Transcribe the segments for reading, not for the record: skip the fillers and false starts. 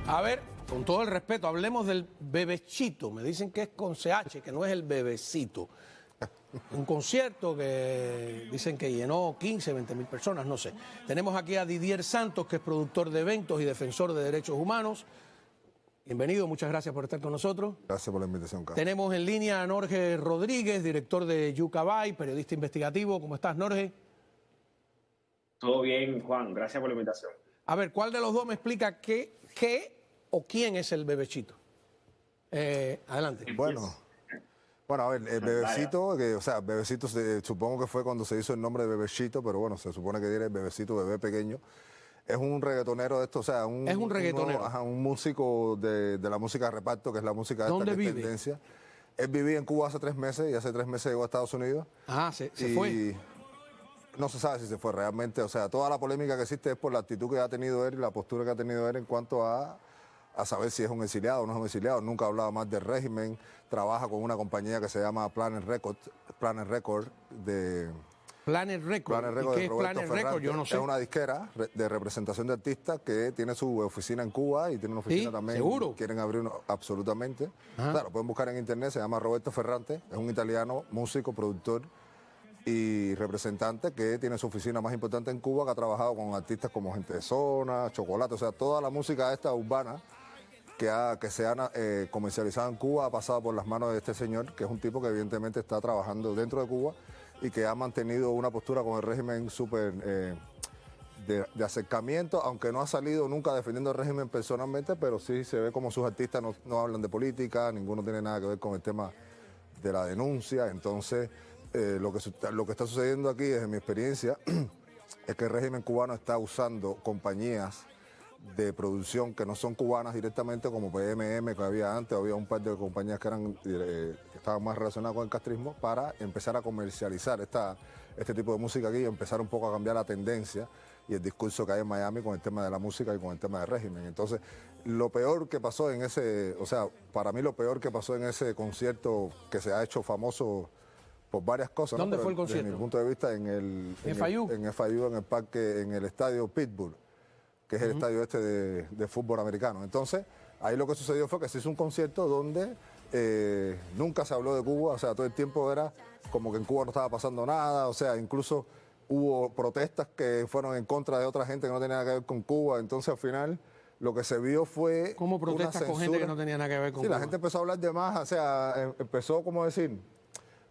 A ver, con todo el respeto, hablemos del Bebechito. Me dicen que es con CH, que no es el Bebecito. Un concierto que dicen que llenó 15, 20 mil personas, no sé. Tenemos aquí a Didier Santos, que es productor de eventos y defensor de derechos humanos. Bienvenido, muchas gracias por estar con nosotros. Gracias por la invitación, Carlos. Tenemos en línea a Norge Rodríguez, director de Yucabay, periodista investigativo. ¿Cómo estás, Norge? Todo bien, Juan. Gracias por la invitación. A ver, ¿cuál de los dos me explica qué o quién es el Bebechito? Adelante. Bueno, a ver, el Bebecito, Bebecito supongo que fue cuando se hizo el nombre de Bebechito, pero bueno, se supone que tiene el Bebecito, bebé pequeño. Es un reggaetonero de esto, o sea, es un reggaetonero. Un músico de la música de reparto, que es la música de esta que es tendencia. Él vivía en Cuba hace 3 meses y hace 3 meses llegó a Estados Unidos. Ah, se fue. No se sabe si se fue realmente, o sea, toda la polémica que existe es por la actitud que ha tenido él y la postura que ha tenido él en cuanto a saber si es un exiliado o no es un exiliado. Nunca ha hablado más del régimen, trabaja con una compañía que se llama Planet Record de... Planet Record. Planet ¿Y qué es Planet Ferrante. Record? Yo no sé. Es una disquera de representación de artistas que tiene su oficina en Cuba y tiene una oficina también. ¿Seguro? Quieren abrir uno, absolutamente. Ajá. Claro, pueden buscar en internet, se llama Roberto Ferrante, es un italiano, músico, productor y representante que tiene su oficina más importante en Cuba, que ha trabajado con artistas como Gente de Zona, Chocolate, o sea, toda la música esta urbana que se ha comercializado en Cuba ha pasado por las manos de este señor, que es un tipo que evidentemente está trabajando dentro de Cuba y que ha mantenido una postura con el régimen súper de acercamiento, aunque no ha salido nunca defendiendo el régimen personalmente, pero sí se ve como sus artistas no hablan de política, ninguno tiene nada que ver con el tema de la denuncia. Entonces, lo que está sucediendo aquí, desde mi experiencia, es que el régimen cubano está usando compañías de producción que no son cubanas directamente, como PMM que había antes, había un par de compañías que estaban más relacionadas con el castrismo, para empezar a comercializar este tipo de música aquí y empezar un poco a cambiar la tendencia y el discurso que hay en Miami con el tema de la música y con el tema del régimen. Entonces, lo peor que pasó en para mí lo peor que pasó en ese concierto que se ha hecho famoso por varias cosas. ¿Dónde fue fue el concierto? Desde mi punto de vista, en FIU, en el parque, en el estadio Pittsburgh, que es el estadio de fútbol americano. Entonces, ahí lo que sucedió fue que se hizo un concierto donde nunca se habló de Cuba, o sea, todo el tiempo era como que en Cuba no estaba pasando nada, o sea, incluso hubo protestas que fueron en contra de otra gente que no tenía nada que ver con Cuba. Entonces, al final, lo que se vio fue ¿cómo protestas con gente que no tenía nada que ver con Cuba? Sí, la gente empezó a hablar de más, o sea, empezó, como decir,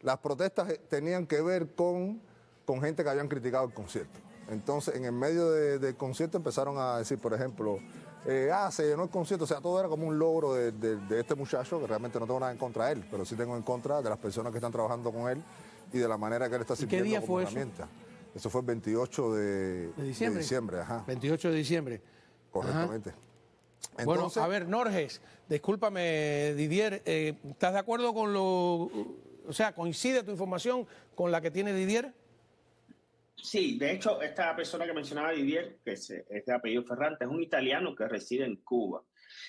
las protestas tenían que ver con gente que habían criticado el concierto. Entonces, en el medio del concierto empezaron a decir, por ejemplo, se llenó el concierto. O sea, todo era como un logro de este muchacho, que realmente no tengo nada en contra de él, pero sí tengo en contra de las personas que están trabajando con él y de la manera que él está sirviendo ¿Qué día como fue herramienta. Eso fue el 28 de diciembre. Ajá. 28 de diciembre. Correctamente. Ajá. Entonces, bueno, a ver, Norges, discúlpame, Didier, ¿estás de acuerdo con o sea, coincide tu información con la que tiene Didier? Sí, de hecho, esta persona que mencionaba Didier, que es de apellido Ferrante, es un italiano que reside en Cuba.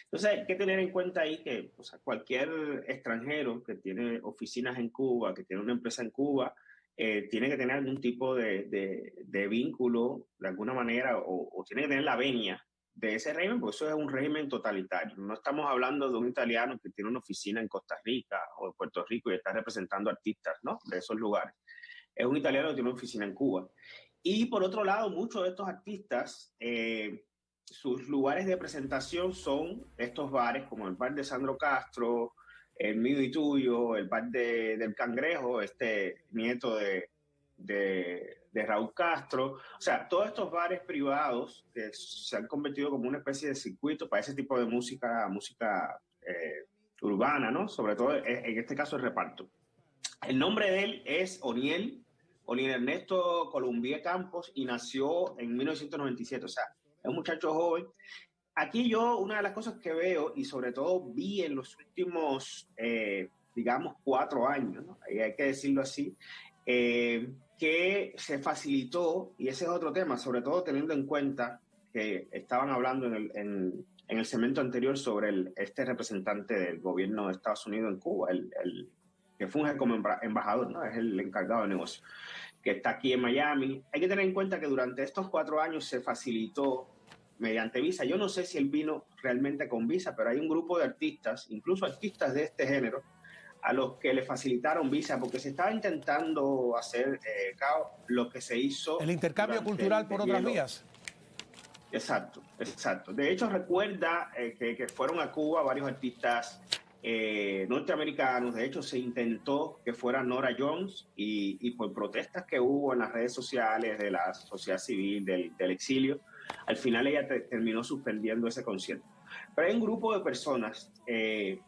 Entonces, hay que tener en cuenta ahí que cualquier extranjero que tiene oficinas en Cuba, que tiene una empresa en Cuba, tiene que tener algún tipo de vínculo, de alguna manera, o tiene que tener la venia de ese régimen, porque eso es un régimen totalitario. No estamos hablando de un italiano que tiene una oficina en Costa Rica o en Puerto Rico y está representando artistas, ¿no?, de esos lugares. Es un italiano que tiene una oficina en Cuba. Y por otro lado, muchos de estos artistas, sus lugares de presentación son estos bares, como el bar de Sandro Castro, el mío y tuyo, el bar del Cangrejo, este nieto de Raúl Castro. O sea, todos estos bares privados que se han convertido como una especie de circuito para ese tipo de música urbana, ¿no? Sobre todo, en este caso, el reparto. El nombre de él es Oniel Ernesto Columbier Campos, y nació en 1997, o sea, es un muchacho joven. Aquí una de las cosas que veo, y sobre todo vi en los últimos, digamos, 4 años, ¿no?, hay que decirlo así, que se facilitó, y ese es otro tema, sobre todo teniendo en cuenta que estaban hablando en el segmento anterior sobre este representante del gobierno de Estados Unidos en Cuba, que funge como embajador, ¿no?, es el encargado de negocio, que está aquí en Miami. Hay que tener en cuenta que durante estos 4 años se facilitó mediante visa. Yo no sé si él vino realmente con visa, pero hay un grupo de artistas, incluso artistas de este género, a los que le facilitaron visa, porque se estaba intentando hacer lo que se hizo. El intercambio cultural por otras vías. Exacto, exacto. De hecho, recuerda que fueron a Cuba varios artistas norteamericanos. De hecho, se intentó que fuera Norah Jones y por protestas que hubo en las redes sociales de la sociedad civil, del exilio, al final ella terminó suspendiendo ese concierto. Pero hay un grupo de personas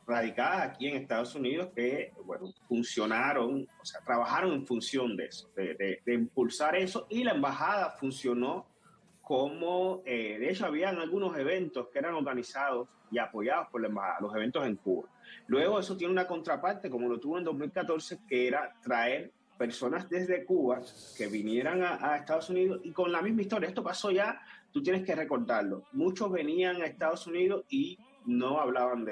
radicadas aquí en Estados Unidos que, bueno, funcionaron, o sea, trabajaron en función de eso, de impulsar eso, y la embajada funcionó como, de hecho, habían algunos eventos que eran organizados y apoyados por la embajada, los eventos en Cuba. Luego eso tiene una contraparte, como lo tuvo en 2014, que era traer personas desde Cuba que vinieran a Estados Unidos, y con la misma historia. Esto pasó ya, tú tienes que recordarlo. Muchos venían a Estados Unidos y no hablaban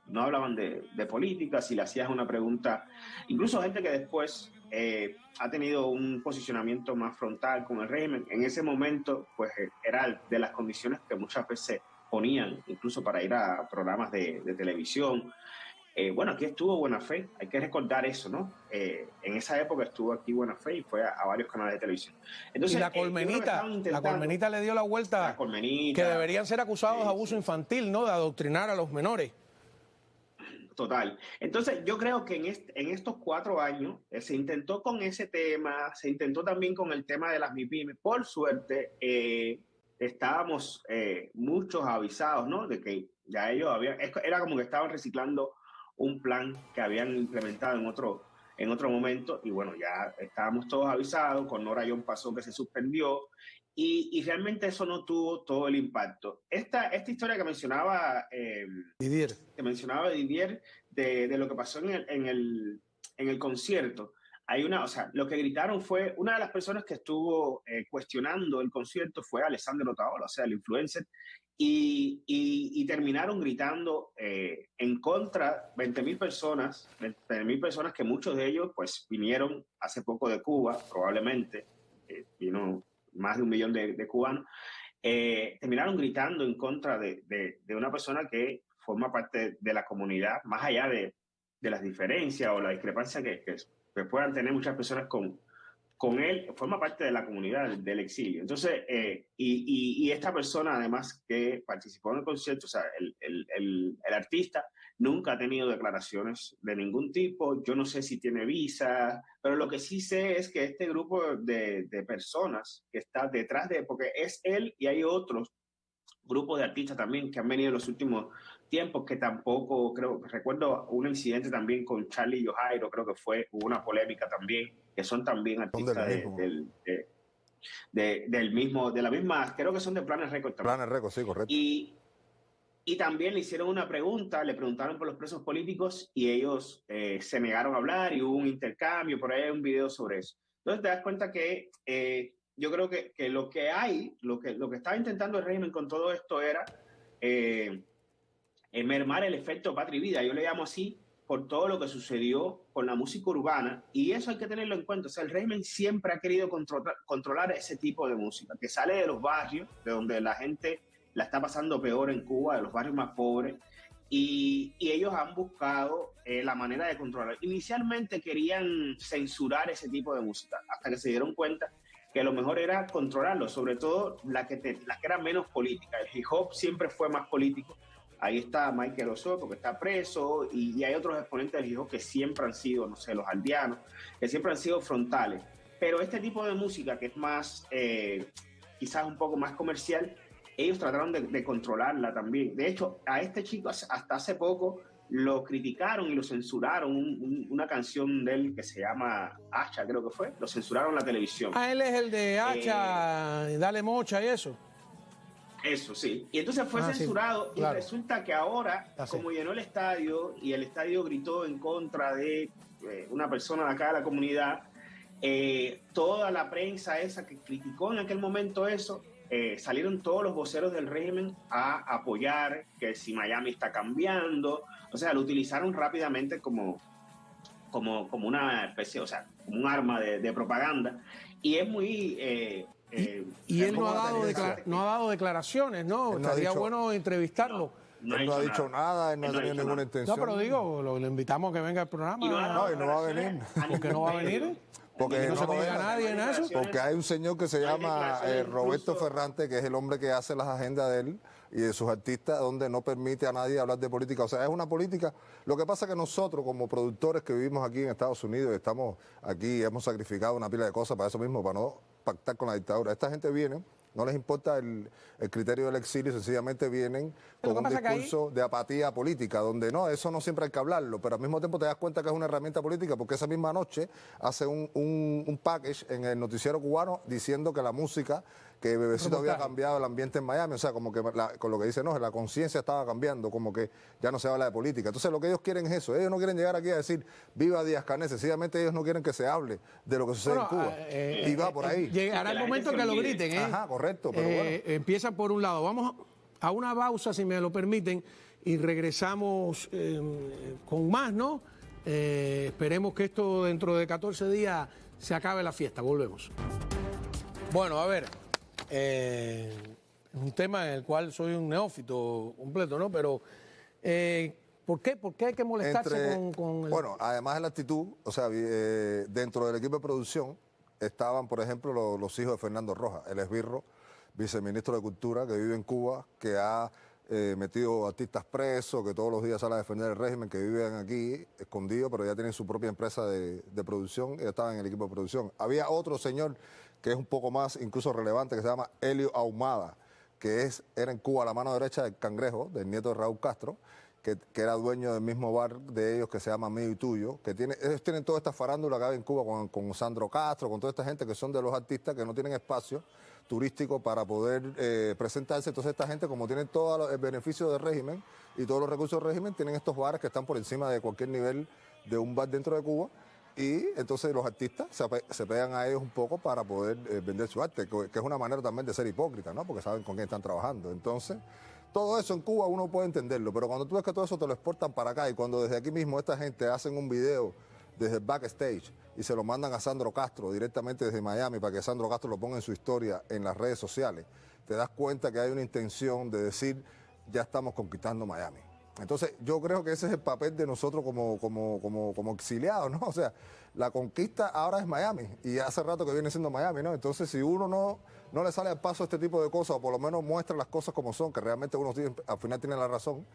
no hablaban de política. Si le hacías una pregunta, incluso gente que después ha tenido un posicionamiento más frontal con el régimen, en ese momento pues era de las condiciones que muchas veces ponían, incluso para ir a programas de televisión. Bueno, aquí estuvo Buena Fe, hay que recordar eso, ¿no? En esa época estuvo aquí Buena Fe y fue a varios canales de televisión. Entonces, y la Colmenita le dio la vuelta, que deberían ser acusados de abuso infantil, ¿no? De adoctrinar a los menores. Total. Entonces, yo creo que en estos 4 años se intentó con ese tema, se intentó también con el tema de las MIPYME. Por suerte, estábamos muchos avisados, ¿no? De que ya ellos era como que estaban reciclando un plan que habían implementado en otro momento, y bueno, ya estábamos todos avisados. Con Norah Jones pasó que se suspendió, y realmente eso no tuvo todo el impacto. Esta historia que mencionaba Didier, de lo que pasó en el concierto, lo que gritaron fue, una de las personas que estuvo cuestionando el concierto fue Alessandro Otaola, o sea, el influencer, y terminaron gritando en contra 20.000 personas que muchos de ellos pues vinieron hace poco de Cuba, probablemente, vino más de 1 millón de cubanos, terminaron gritando en contra de una persona que forma parte de la comunidad, más allá de las diferencias o la discrepancia que puedan tener muchas personas con él, forma parte de la comunidad del exilio. Entonces, y esta persona, además, que participó en el concierto, o sea, el artista, nunca ha tenido declaraciones de ningún tipo. Yo no sé si tiene visa, pero lo que sí sé es que este grupo de personas que está detrás porque es él y hay otros grupos de artistas también que han venido en los últimos tiempos, que tampoco, recuerdo un incidente también con Charlie y Jairo, hubo una polémica también, que son también artistas de la misma, creo que son de Planet Records también. Planet Records, sí, correcto. Y también le hicieron una pregunta, le preguntaron por los presos políticos, y ellos se negaron a hablar, y hubo un intercambio. Por ahí hay un video sobre eso. Entonces te das cuenta que yo creo que lo que estaba intentando el régimen con todo esto era mermar el efecto Patria y Vida. Yo le llamo así por todo lo que sucedió con la música urbana, y eso hay que tenerlo en cuenta. O sea, el régimen siempre ha querido controlar ese tipo de música, que sale de los barrios, de donde la gente la está pasando peor en Cuba, de los barrios más pobres, y ellos han buscado la manera de controlar. Inicialmente querían censurar ese tipo de música, hasta que se dieron cuenta que lo mejor era controlarlo, sobre todo la que era menos política. El hip hop siempre fue más político. Ahí está Michael Osorio, que está preso, y hay otros exponentes del hip hop que siempre han sido, no sé, los aldeanos, que siempre han sido frontales. Pero este tipo de música, que es más, quizás un poco más comercial, ellos trataron de controlarla también. De hecho, a este chico hasta hace poco lo criticaron y lo censuraron, una canción de él que se llama Hacha, creo que fue, lo censuraron en la televisión. Él es el de Hacha, Dale Mocha y eso. Eso, sí. Y entonces fue censurado, sí, claro. Y resulta que ahora, como llenó el estadio y el estadio gritó en contra de una persona de acá de la comunidad, toda la prensa esa que criticó en aquel momento eso, salieron todos los voceros del régimen a apoyar que si Miami está cambiando. O sea, lo utilizaron rápidamente como una especie, o sea, como un arma de propaganda. Y es muy Y él ¿cómo no ha la dado, tendencia? no ha dado declaraciones, ¿no? Él no ha Estaría dicho- bueno entrevistarlo. Él no ha dicho nada, él no ha Él no ha tenido dicho ninguna nada. intención. No, pero digo, lo invitamos a que venga al programa. Y no ha dado No, y no va a venir. declaraciones ¿Por qué no va a venir? Porque no se no pega deja. nadie en eso. Porque hay un señor que se No hay llama declaraciones Roberto incluso- Ferrante, que es el hombre que hace las agendas de él y de sus artistas, donde no permite a nadie hablar de política. O sea, es una política. Lo que pasa es que nosotros, como productores que vivimos aquí en Estados Unidos, estamos aquí, hemos sacrificado una pila de cosas para eso mismo, para no pactar con la dictadura. Esta gente viene, no les importa el criterio del exilio, sencillamente vienen Lo con que un pasa que ahí- discurso de apatía política, donde no, eso no siempre hay que hablarlo, pero al mismo tiempo te das cuenta que es una herramienta política, porque esa misma noche hace un package en el noticiero cubano diciendo que la música, que Bebecito había Reportaje. cambiado el ambiente en Miami, o sea, como que con lo que dice, no, la conciencia estaba cambiando, como que ya no se habla de política. Entonces lo que ellos quieren es eso, ellos no quieren llegar aquí a decir viva Díaz-Canel, sencillamente ellos no quieren que se hable de lo que sucede en Cuba. Y va por ahí. Llegará el Que la momento gente que se lo olvide. griten, ¿eh? Ajá, correcto, pero bueno. Empieza por un lado. Vamos a una pausa, si me lo permiten, y regresamos con más, ¿no? Esperemos que esto dentro de 14 días se acabe la fiesta. Volvemos. Bueno, a ver, un tema en el cual soy un neófito completo, ¿no? Pero, ¿por qué hay que molestarse con el... Bueno, además de la actitud, o sea, dentro del equipo de producción estaban, por ejemplo, los hijos de Fernando Rojas, el esbirro, viceministro de Cultura, que vive en Cuba, que ha metido artistas presos, que todos los días sale a defender el régimen, que viven aquí escondidos, pero ya tienen su propia empresa de producción, y estaban en el equipo de producción. Había otro señor que es un poco más incluso relevante, que se llama Helio Ahumada, que era en Cuba la mano derecha del Cangrejo, del nieto de Raúl Castro, que era dueño del mismo bar de ellos que se llama Mío y Tuyo, que ellos tienen toda esta farándula que hay en Cuba con Sandro Castro, con toda esta gente que son de los artistas que no tienen espacio turístico para poder presentarse. Entonces esta gente, como tienen todo el beneficio del régimen y todos los recursos del régimen, tienen estos bares que están por encima de cualquier nivel de un bar dentro de Cuba. Y entonces los artistas se pegan a ellos un poco para poder vender su arte, que es una manera también de ser hipócrita, ¿no? Porque saben con quién están trabajando. Entonces, todo eso en Cuba uno puede entenderlo, pero cuando tú ves que todo eso te lo exportan para acá y cuando desde aquí mismo esta gente hacen un video desde el backstage y se lo mandan a Sandro Castro directamente desde Miami para que Sandro Castro lo ponga en su historia en las redes sociales, te das cuenta que hay una intención de decir, ya estamos conquistando Miami. Entonces, yo creo que ese es el papel de nosotros como exiliados, ¿no? O sea, la conquista ahora es Miami y hace rato que viene siendo Miami, ¿no? Entonces, si uno no le sale al paso este tipo de cosas, o por lo menos muestra las cosas como son, que realmente uno al final tiene la razón,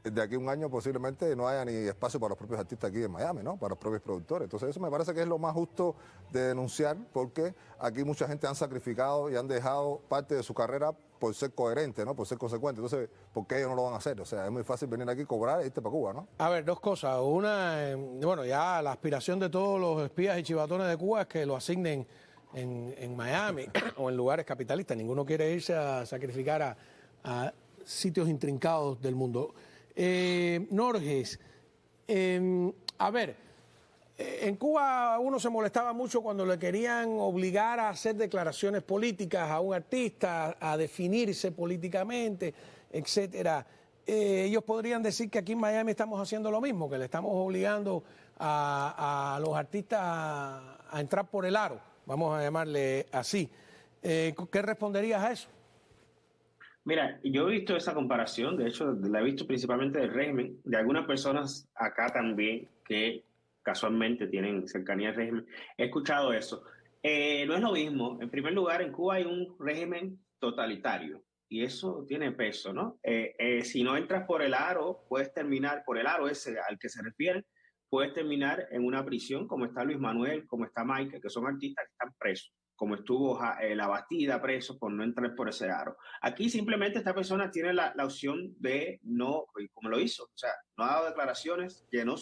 de aquí a un año posiblemente no haya ni espacio para los propios artistas aquí en Miami, ¿no? Para los propios productores. Entonces, eso me parece que es lo más justo de denunciar, porque aquí mucha gente han sacrificado y han dejado parte de su carrera por ser coherente, ¿no? Por ser consecuente. Entonces, ¿por qué ellos no lo van a hacer? O sea, es muy fácil venir aquí, cobrar e irte para Cuba, ¿no? A ver, dos cosas. Una, bueno, ya la aspiración de todos los espías y chivatones de Cuba es que lo asignen en Miami o en lugares capitalistas. Ninguno quiere irse a sacrificar a sitios intrincados del mundo. Norges, a ver, en Cuba uno se molestaba mucho cuando le querían obligar a hacer declaraciones políticas a un artista, a definirse políticamente, etcétera. Ellos podrían decir que aquí en Miami estamos haciendo lo mismo, que le estamos obligando a los artistas a entrar por el aro, vamos a llamarle así. ¿Qué responderías a eso? Mira, yo he visto esa comparación, de hecho la he visto principalmente del régimen, de algunas personas acá también que casualmente tienen cercanía al régimen. He escuchado eso. No es lo mismo. En primer lugar, en Cuba hay un régimen totalitario y eso tiene peso, ¿no? Si no entras por el aro, puedes terminar por el aro ese al que se refieren, puedes terminar en una prisión como está Luis Manuel, como está Michael, que son artistas que están presos, como estuvo La Bastida preso por no entrar por ese aro. Aquí simplemente esta persona tiene la opción de no, como lo hizo, o sea, no ha dado declaraciones, llenó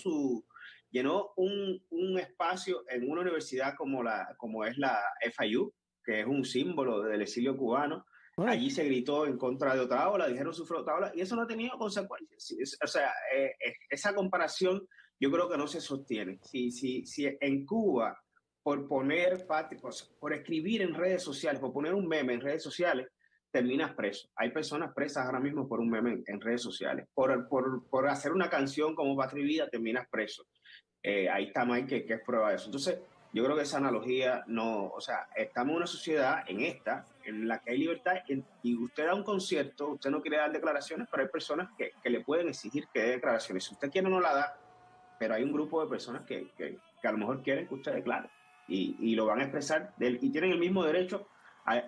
un espacio en una universidad como es la FIU, que es un símbolo del exilio cubano. Bueno, allí se gritó en contra de Otaola, dijeron sufrió Otaola, y eso no ha tenido consecuencias. O sea, esa comparación yo creo que no se sostiene. Si en Cuba, por escribir en redes sociales, por poner un meme en redes sociales, terminas preso. Hay personas presas ahora mismo por un meme en redes sociales. Por hacer una canción como Patria y Vida, terminas preso. Ahí está Mike, que es prueba de eso. Entonces, yo creo que esa analogía no, o sea, estamos en una sociedad en la que hay libertad y usted da un concierto, usted no quiere dar declaraciones, pero hay personas que le pueden exigir que dé declaraciones. Si usted quiere no la da, pero hay un grupo de personas que a lo mejor quieren que usted declare y lo van a expresar y tienen el mismo derecho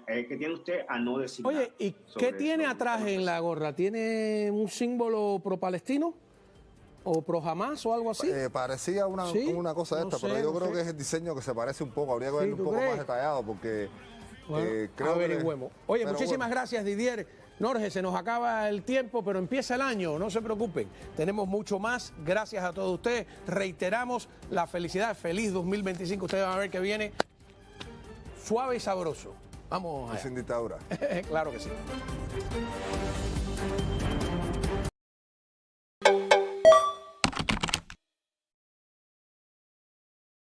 que tiene usted a no decir nada. Oye, ¿y qué tiene atrás en la gorra? ¿Tiene un símbolo pro-palestino? ¿O pro-Jamás o algo así? Parecía una cosa de No esta, sé, pero yo no creo sé. que es el diseño que se parece un poco. Habría que verlo ¿tú un poco crees? más detallado porque Bueno, creo averigüemos. Oye, pero muchísimas bueno. gracias, Didier. Norge, se nos acaba el tiempo, pero empieza el año, no se preocupen. Tenemos mucho más. Gracias a todos ustedes. Reiteramos la felicidad. Feliz 2025. Ustedes van a ver que viene suave y sabroso. Vamos Y allá. sin dictadura. Claro que sí.